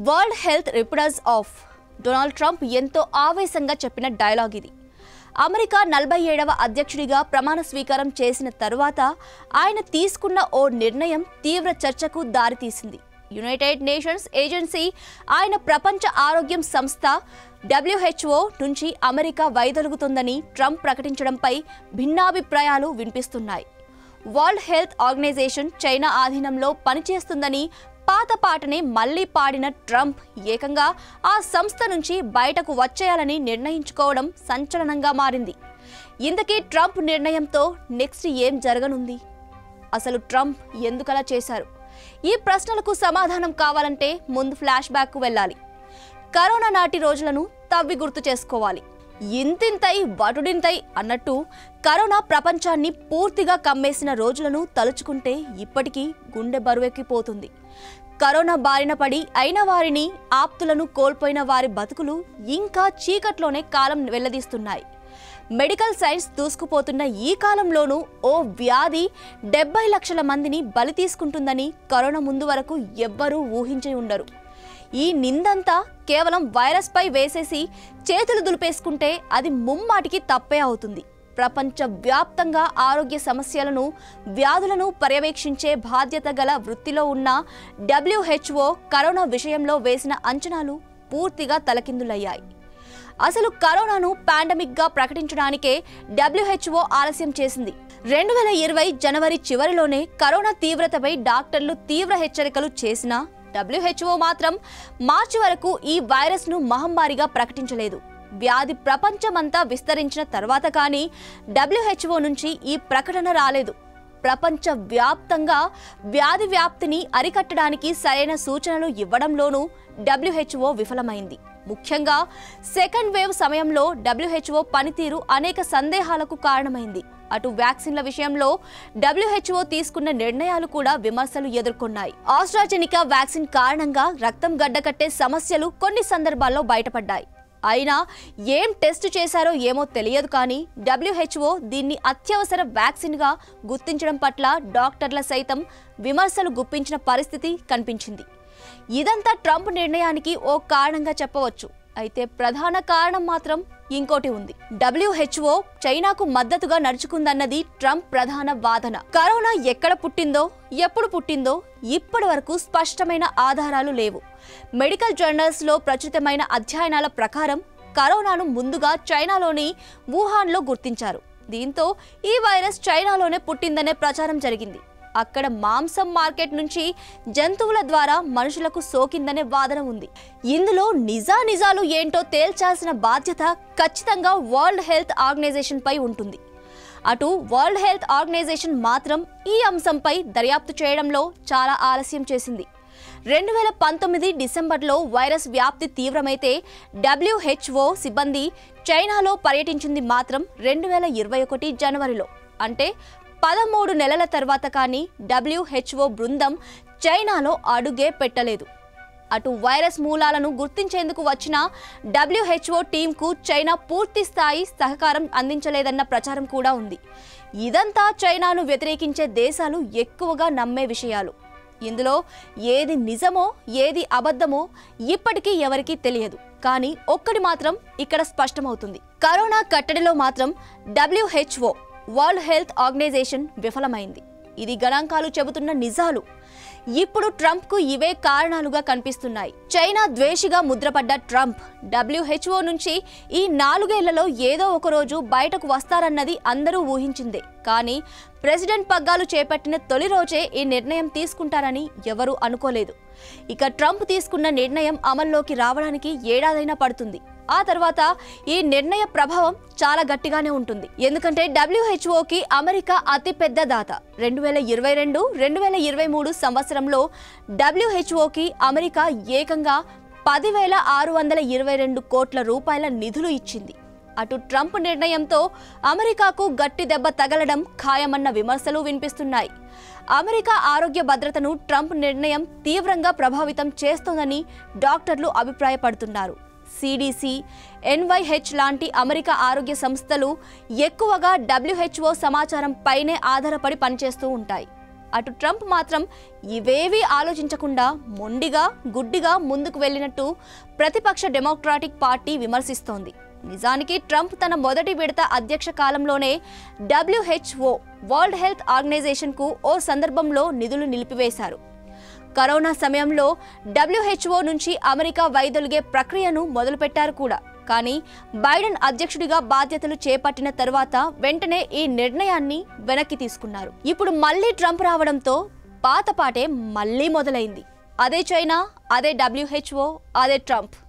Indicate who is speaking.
Speaker 1: World health reporters of Donald Trump ఎంతో ఆవేశంగా చెప్పిన డైలాగ్ ఇది. అమెరికా 47వ అధ్యక్షుడిగా ప్రమాణ స్వీకారం చేసిన తరువాత ఆయన తీసుకున్న ఓ నిర్ణయం తీవ్ర చర్చకు దారితీసింది. యునైటెడ్ నేషన్స్ ఏజెన్సీ ఆయన ప్రపంచ ఆరోగ్యం సంస్థ WHO నుంచి అమెరికా వైదొలుగుతుందని ట్రంప్ ప్రకటించడంపై భిన్నాభిప్రాయాలు వినిపిస్తున్నాయి. వరల్డ్ హెల్త్ ఆర్గనైజేషన్ చైనా ఆధీనంలో పనిచేస్తుందని పాత పాటనే మళ్లీ పాడిన ట్రంప్ ఏకంగా ఆ సంస్థ నుంచి బయటకు వచ్చేయాలని నిర్ణయించుకోవడం సంచలనంగా మారింది. ఇంతకీ ట్రంప్ నిర్ణయంతో నెక్స్ట్ ఏం జరగనుంది? అసలు ట్రంప్ ఎందుకలా చేశారు? ఈ ప్రశ్నలకు సమాధానం కావాలంటే ముందు ఫ్లాష్ బ్యాక్కు వెళ్ళాలి. కరోనా నాటి రోజులను తవ్వి గుర్తు చేసుకోవాలి. ఇంతింతై వటుడింతై అన్నట్టు కరోనా ప్రపంచాన్ని పూర్తిగా కమ్మేసిన రోజులను తలుచుకుంటే ఇప్పటికీ గుండె బరువెక్కిపోతుంది. కరోనా బారిన పడి అయిన వారిని, ఆప్తులను కోల్పోయిన వారి బతుకులు ఇంకా చీకట్లోనే కాలం వెళ్లదీస్తున్నాయి. మెడికల్ సైన్స్ దూసుకుపోతున్న ఈ కాలంలోనూ ఓ వ్యాధి 70 లక్షల మందిని బలి తీసుకుంటుందని కరోనా ముందు వరకు ఎవ్వరూ ఊహించి ఉండరు. ఈ నిందంతా కేవలం వైరస్ పై వేసేసి చేతులు దులిపేసుకుంటే అది ముమ్మాటికి తప్పే అవుతుంది. ప్రపంచ వ్యాప్తంగా ఆరోగ్య సమస్యలను, వ్యాధులను పర్యవేక్షించే బాధ్యత గల వృత్తిలో ఉన్న WHO కరోనా విషయంలో వేసిన అంచనాలు పూర్తిగా తలకిందులయ్యాయి. అసలు కరోనాను పాండమిక్గా ప్రకటించడానికే WHO ఆలస్యం చేసింది. 2020 జనవరి చివరిలోనే కరోనా తీవ్రతపై డాక్టర్లు తీవ్ర హెచ్చరికలు చేసినా WHO మాత్రం మార్చి వరకు ఈ వైరస్ను మహమ్మారిగా ప్రకటించలేదు. వ్యాధి ప్రపంచమంతా విస్తరించిన తర్వాత కానీ WHO నుంచి ఈ ప్రకటన రాలేదు. ప్రపంచ వ్యాప్తంగా వ్యాధి వ్యాప్తిని అరికట్టడానికి సరైన సూచనలు ఇవ్వడంలోనూ WHO విఫలమైంది. ముఖ్యంగా సెకండ్ వేవ్ సమయంలో WHO పనితీరు అనేక సందేహాలకు కారణమైంది. అటు వ్యాక్సిన్ల విషయంలో WHO తీసుకున్న నిర్ణయాలు కూడా విమర్శలు ఎదుర్కొన్నాయి. ఆస్ట్రాజెనికా వ్యాక్సిన్ కారణంగా రక్తం గడ్డకట్టే సమస్యలు కొన్ని సందర్భాల్లో బయటపడ్డాయి. అయినా ఏం టెస్ట్ చేశారో ఏమో తెలియదు కానీ WHO దీన్ని అత్యవసర వ్యాక్సిన్గా గుర్తించడం పట్ల డాక్టర్ల సైతం విమర్శలు గుప్పించిన పరిస్థితి కనిపించింది. ఇదంతా ట్రంప్ నిర్ణయానికి ఓ కారణంగా చెప్పవచ్చు. అయితే ప్రధాన కారణం మాత్రం ఇంకోటి ఉంది. WHO చైనాకు మద్దతుగా నడుచుకుందన్నది ట్రంప్ ప్రధాన వాదన. కరోనా ఎక్కడ పుట్టిందో, ఎప్పుడు పుట్టిందో ఇప్పటి వరకు స్పష్టమైన ఆధారాలు లేవు. మెడికల్ జర్నల్స్లో ప్రచురితమైన అధ్యయనాల ప్రకారం కరోనాను ముందుగా చైనాలోని వుహాన్లో గుర్తించారు. దీంతో ఈ వైరస్ చైనాలోనే పుట్టిందనే ప్రచారం జరిగింది. అక్కడ మాంసం మార్కెట్ నుంచి జంతువుల ద్వారా మనుషులకు సోకిందనే వాదన ఉంది. ఇందులో నిజాలు ఏంటో తేల్చాల్సిన బాధ్యత ఖచ్చితంగా వరల్డ్ హెల్త్ ఆర్గనైజేషన్ పై ఉంటుంది. అటు వరల్డ్ హెల్త్ ఆర్గనైజేషన్ మాత్రం ఈ అంశంపై దర్యాప్తు చేయడంలో చాలా ఆలస్యం చేసింది. 2019 డిసెంబర్లో వైరస్ వ్యాప్తి తీవ్రమైతే WHO సిబ్బంది చైనాలో పర్యటించింది మాత్రం 2021 జనవరిలో. అంటే 13 నెలల తర్వాత కానీ WHO బృందం చైనాలో అడుగే పెట్టలేదు. అటు వైరస్ మూలాలను గుర్తించేందుకు వచ్చిన WHO టీంకు చైనా పూర్తి స్థాయి సహకారం అందించలేదన్న ప్రచారం కూడా ఉంది. ఇదంతా చైనాను వ్యతిరేకించే దేశాలు ఎక్కువగా నమ్మే విషయాలు. ఇందులో ఏది నిజమో ఏది అబద్ధమో ఇప్పటికీ ఎవరికీ తెలియదు. కానీ ఒక్కటి మాత్రం ఇక్కడ స్పష్టమవుతుంది. కరోనా కట్టడిలో మాత్రం WHO వరల్డ్ హెల్త్ ఆర్గనైజేషన్ విఫలమైంది. ఇది గణాంకాలు చెబుతున్న నిజాలు. ఇప్పుడు ట్రంప్కు ఇవే కారణాలుగా కనిపిస్తున్నాయి. చైనా ద్వేషిగా ముద్రపడ్డ ట్రంప్ WHO నుంచి ఈ 4 ఏళ్లలో ఏదో ఒక రోజు బయటకు వస్తారన్నది అందరూ ఊహించిందే. కానీ ప్రెసిడెంట్ పగ్గాలు చేపట్టిన తొలి రోజే ఈ నిర్ణయం తీసుకుంటారని ఎవరూ అనుకోలేదు. ఇక ట్రంప్ తీసుకున్న నిర్ణయం అమల్లోకి రావడానికి ఏడాదైనా పడుతుంది. ఆ తర్వాత ఈ నిర్ణయ ప్రభావం చాలా గట్టిగానే ఉంటుంది. ఎందుకంటే WHOకి అమెరికా అతిపెద్ద దాత. 2022-2023 సంవత్సరంలో WHOకి అమెరికా ఏకంగా 10,622 కోట్ల రూపాయల నిధులు ఇచ్చింది. అటు ట్రంప్ నిర్ణయంతో అమెరికాకు గట్టి దెబ్బ తగలడం ఖాయమన్న విమర్శలు వినిపిస్తున్నాయి. అమెరికా ఆరోగ్య భద్రతను ట్రంప్ నిర్ణయం తీవ్రంగా ప్రభావితం చేస్తోందని డాక్టర్లు అభిప్రాయపడుతున్నారు. CDC, NIH లాంటి అమెరికా ఆరోగ్య సంస్థలు ఎక్కువగా WHO సమాచారం పైనే ఆధారపడి పనిచేస్తూ ఉంటాయి. అటు ట్రంప్ మాత్రం ఇవేవీ ఆలోచించకుండా మొండిగా గుడ్డిగా ముందుకు వెళ్ళినట్టు ప్రతిపక్ష డెమోక్రాటిక్ పార్టీ విమర్శిస్తోంది. నిజానికి ట్రంప్ తన మొదటి విడత అధ్యక్ష కాలంలోనే WHO వరల్డ్ హెల్త్ ఆర్గనైజేషన్కు ఓ సందర్భంలో నిధులు నిలిపివేశారు. కరోనా సమయంలో WHO నుంచి అమెరికా వైదొలిగే ప్రక్రియను మొదలుపెట్టారు కూడా. కానీ బైడెన్ అధ్యక్షుడిగా బాధ్యతలు చేపట్టిన తర్వాత వెంటనే ఈ నిర్ణయాన్ని వెనక్కి తీసుకున్నారు. ఇప్పుడు మళ్ళీ ట్రంప్ రావడంతో పాతపాటే మళ్ళీ మొదలైంది. అదే చైనా, అదే WHO, అదే ట్రంప్.